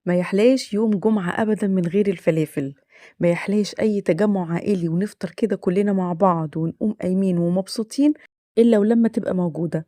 ما يحلاش يوم جمعة أبدًا من غير الفلافل، ما يحلاش أي تجمُّع عائلي ونفطر كده كلّنا مع بعض ونقوم قايمين ومبسوطين إلا ولمّا تبقى موجودة.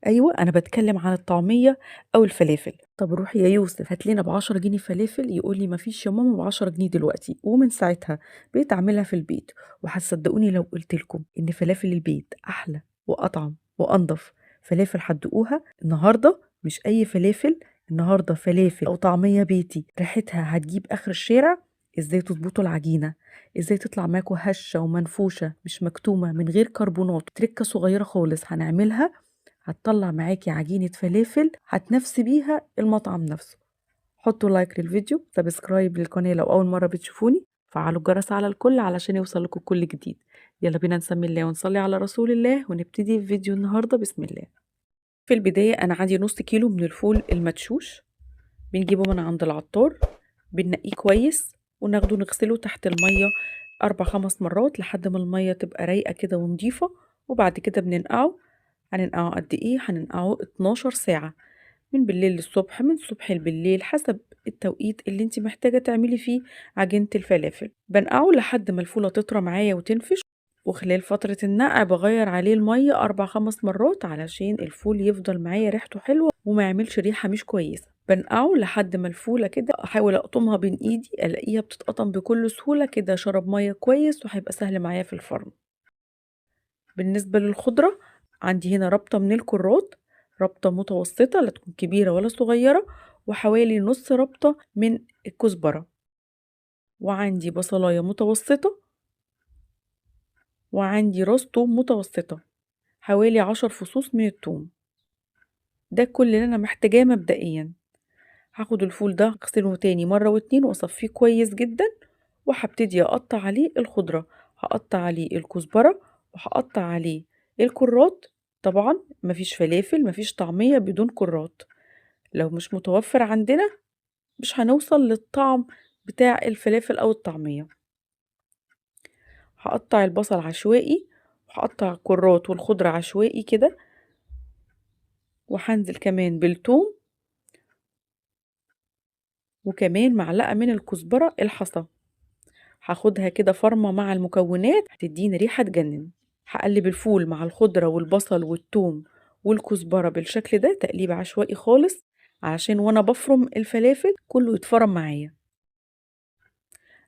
أيوه، أنا باتكلّم عن الطعمية أو الفلافل. طَب روح يا يوسف هات لنا ب10 جنيه فلافل، يقول لي: "ما فيش يا ماما ب10 جنيه دلوقتي." ومن ساعتها بقيت أعملها في البيت، وهتصدّقوني لو قُلت لكم إن فلافل البيت أحلى وأطعم وأنضف فلافل هتدوقوها. النهارده مش أي فلافل، النهارده فلافل أو طعمية بيتي ريحتها هتجيب آخر الشارع. إزاي تضبطوا العجينة، إزاي تطلع معاكم هشة ومنفوشة مش مكتومة من غير كربونات. تركة صغيرة خالص هنعملها هتطلع معاكي عجينة فلافل هتنافسي بيها المطعم نفسه. حطوا لايك للفيديو، سبسكرايب للقناة لو أول مرة بتشوفوني، فعلوا الجرس على الكل علشان يوصل لكم كل جديد. يلا بينا نسمي الله ونصلي على رسول الله ونبتدي في فيديو النهاردة. بسم الله. في البداية أنا عندي نص كيلو من الفول المدشوش، بنجيبه من عند العطار، بننقيه كويس وناخده نغسله تحت المية 4 5 مرات لحد ما المية تبقى رايقة كده ونضيفة. وبعد كده بننقعه. هننقعه قد ايه؟ هننقعه 12 ساعة، من بالليل للصبح، من الصبح لبالليل، حسب التوقيت اللي انت محتاجة تعملي فيه عجينة الفلافل. بنقعه لحد ما الفولة تطرى معايا وتنفش، وخلال فترة النقع بغير عليه المية 4 5 مرات علشان الفول يفضل معايا ريحته حلوة وما يعملش ريحة مش كويسة. بنقعه لحد ما الفولة كده أحاول أقطمها بين إيدي ألاقيها بتتقطم بكل سهولة كده، شرب مية كويس وهيبقى سهل معايا في الفرن. بالنسبة للخضرة عندي هنا ربطة من الكرات، ربطة متوسطة لا تكون كبيرة ولا صغيرة، وحوالي نص ربطة من الكزبرة، وعندي بصلاية متوسطة، وعندي راس توم متوسطة، حوالي 10 فصوص من التوم. ده كل اللي أنا محتاجاه مبدئيا. هاخد الفول ده اغسله تاني مرة واتنين واصفيه كويس جدا، وهبتدي اقطع عليه الخضرة. هقطع عليه الكزبرة وهقطع عليه الكرات. طبعا مفيش فلافل مفيش طعمية بدون كرات، لو مش متوفر عندنا مش هنوصل للطعم بتاع الفلافل او الطعمية. هقطع البصل عشوائي، وهقطع الكرات والخضرة عشوائي كده، وهنزل كمان بالثوم، وكمان معلقة من الكزبرة الحصى. هاخدها كده فرمة مع المكونات هتديني ريحة تجنن. هقلب الفول مع الخضرة والبصل والثوم والكزبرة بالشكل ده تقليب عشوائي خالص، علشان وانا بفرم الفلافل كله يتفرم معايا.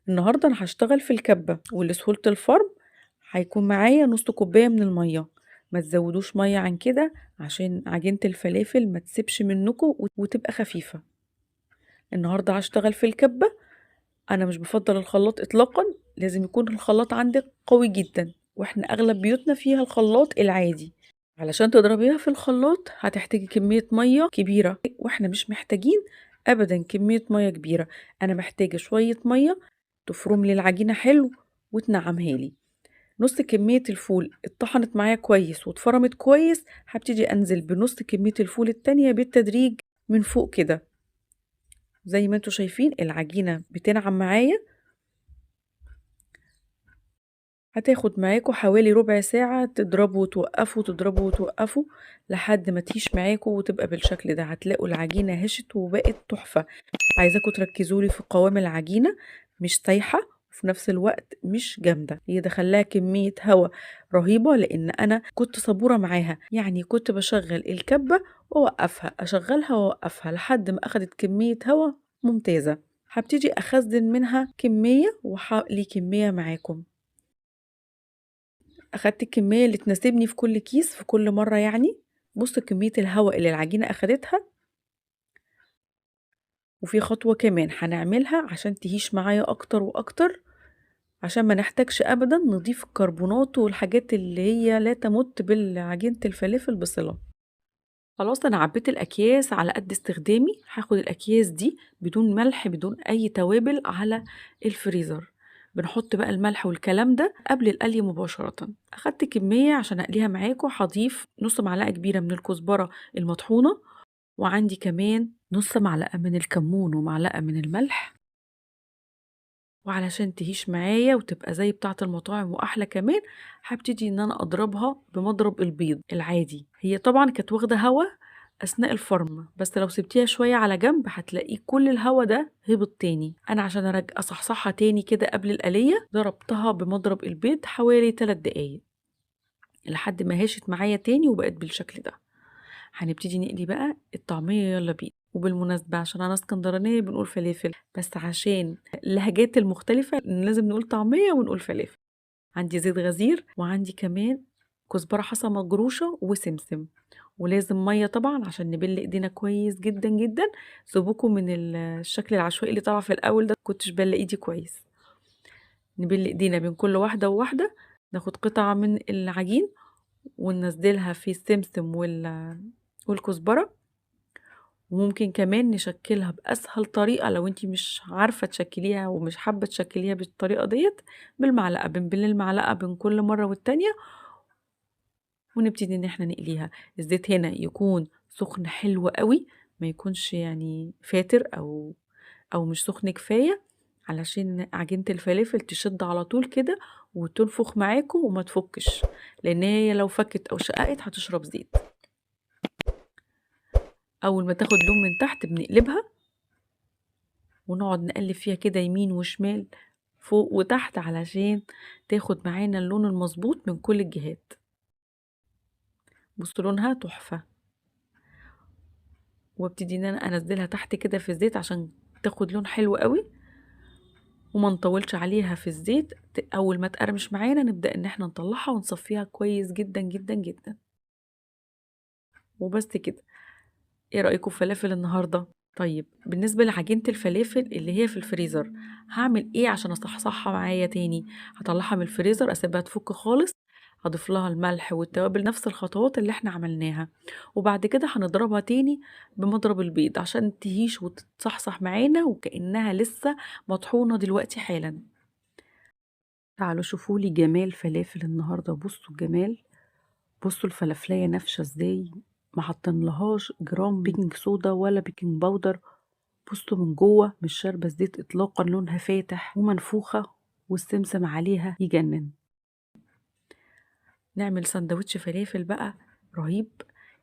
النهاردة انا هشتغل في الكبة ولسهولة الفرم هيكون معايا نص كوباية من المية. ما تزودوش مية عن كده عشان عجينة الفلافل ما تسيبش منكم وتبقى خفيفة. النهاردة هشتغل في الكبة. أنا مش بافضّل الخلاط إطلاقًا، لازم يكون الخلاط عندِك قوي جدًا، وإحنا أغلب بيوتنا فيها الخلاط العادي. علشان تضربيها في الخلاط هتحتاجي كمية مَيّة كبيرة، وإحنا مش محتاجين أبدًا كمية مَيّة كبيرة. أنا محتاجة شوية مَيّة تفرم لي العجينة حلو وتنعّمها لي. نُص كمية الفول اتطحنت معايا كويس واتفرمت كويس، هابتدي أنزل بنُص كمية الفول التانية بالتدريج من فوق كده. زي ما أنتم شايفين العجينة بتنعم معايا. هتاخد معاكم حوالي ربع ساعة تضربوا وتوقفوا تضربوا وتوقفوا لحد ما تهيش معاكم وتبقى بالشكل ده. هتلاقوا العجينة هشت وبقت تحفة. عايزاكم تركزولي في قوام العجينة، مش سايحة وفي نفس الوقت مش جامدة، هي دخلها كمية هوا رهيبة لأن أنا كنت صبورة معاها. يعني كنت بشغل الكبة وأوقفها أشغلها وأوقفها لحد ما أخدت كمية هوا ممتازة. هبتدي أخزن منها كمية وهقلي كمية معاكم. أخدت الكمية اللي تناسبني في كل كيس في كل مرة يعني. بص كمية الهواء اللي العجينة أخدتها. وفي خطوة كمان هنعملها عشان تهيش معايا أكتر وأكتر، عشان ما نحتاجش أبدا نضيف الكربونات والحاجات اللي هي لا تمت بالعجينة الفلافل بصلة. خلاص أنا عبيت الأكياس على قد استخدامي. هاخد الأكياس دي بدون ملح بدون أي توابل على الفريزر. بنحط بقى الملح والكلام ده قبل القلي مباشرة. أخدت كمية عشان أقليها معاكم. هضيف نص معلقة كبيرة من الكزبرة المطحونة، وعندي كمان نص معلقة من الكمون ومعلقة من الملح. وعلشان تهيش معايا وتبقى زي بتاعة المطاعم وأحلى كمان، هبتدي إن أنا أضربها بمضرب البيض العادي. هي طبعا كانت واخدة هوا أثناء الفرم، بس لو سبتيها شوية على جنب هتلاقيه كل الهوا ده هبط تاني. أنا عشان أصحصحها تاني كده قبل القلية ضربتها بمضرب البيض حوالي 3 دقايق لحد ما هاشت معايا تاني وبقت بالشكل ده. هنبتدي نقلي بقى الطعمية، يلا بينا. وبالمناسبة عشان أنا اسكندرانية بنقول فلافل، بس عشان اللهجات المختلفة لازم نقول طعمية ونقول فلافل. عندي زيت غزير وعندي كمان كزبرة حصى مجروشة وسمسم، ولازم مية طبعا عشان نبل ايدينا كويس جدا جدا. سيبوكوا من الشكل العشوائي اللي طلع في الأول ده، كنتش بل ايدي كويس. نبل ايدينا بين كل واحدة وواحدة، ناخد قطعة من العجين وننزلها في السمسم والكزبرة. وممكن كمان نشكلها بأسهل طريقة لو انتي مش عارفة تشكليها ومش حابة تشكليها بالطريقة ديت، بالمعلقة. بنبل المعلقة بين كل مرة والتانية ونبتدي ان احنا نقليها. الزيت هنا يكون سخن حلو قوي، ما يكونش يعني فاتر او مش سخن كفاية، علشان عجينة الفلافل تشد على طول كده وتنفخ معاكم وما تفكش، لان هي لو فكت او شققت هتشرب زيت. اول ما تاخد لون من تحت بنقلبها ونقعد نقلب فيها كده يمين وشمال فوق وتحت علشان تاخد معانا اللون المظبوط من كل الجهات. بصوا لونها تحفة. وابتدي ان انا انزلها تحت كده في الزيت عشان تاخد لون حلو قوي، وما نطولش عليها في الزيت. اول ما تقرمش معانا نبدأ ان احنا نطلعها ونصفيها كويس جدا جدا جدا. وبس كده. ايه رأيكم في فلافل النهاردة؟ طيب بالنسبة لعجينة الفلافل اللي هي في الفريزر، هعمل ايه عشان اصحصحها معايا تاني؟ هطلعها من الفريزر اسيبها تفك خالص، هضيف لها الملح والتوابل نفس الخطوات اللي احنا عملناها، وبعد كده هنضربها تاني بمضرب البيض عشان تهيش وتتصحصح معانا وكأنها لسه مطحونة دلوقتي حالا. تعالوا شوفوا لي جمال فلافل النهارده، بصوا الجمال. بصوا الفلافلية نافشة ازاي، ما حطينلهاش جرام بيكنج صودا ولا بيكنج باودر. بصوا من جوه مش شاربة زيت اطلاقا، لونها فاتح ومنفوخة والسمسم عليها يجنن. نعمل سندوتش فلافل بقى رهيب.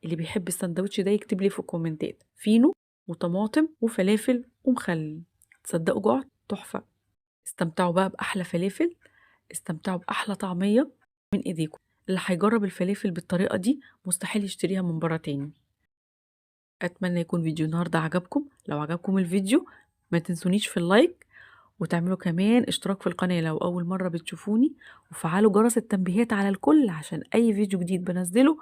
اللي بيحب السندوتش ده يكتب لي في الكومنتات فينو وطماطم وفلافل ومخلل. تصدقوا جوع تحفة. استمتعوا بقى بأحلى فلافل، استمتعوا بأحلى طعمية من ايديكم. اللي هيجرب الفلافل بالطريقة دي مستحيل يشتريها من برا تاني. اتمنى يكون فيديو النهاردة عجبكم. لو عجبكم الفيديو ما تنسونيش في اللايك، وتعملوا كمان اشتراك في القناة لو أول مرة بتشوفوني، وفعلوا جرس التنبيهات على الكل عشان أي فيديو جديد بنزله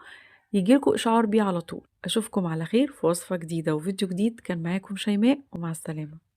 يجيلكوا إشعار بيه على طول. أشوفكم على خير في وصفة جديدة وفيديو جديد. كان معاكم شيماء ومع السلامة.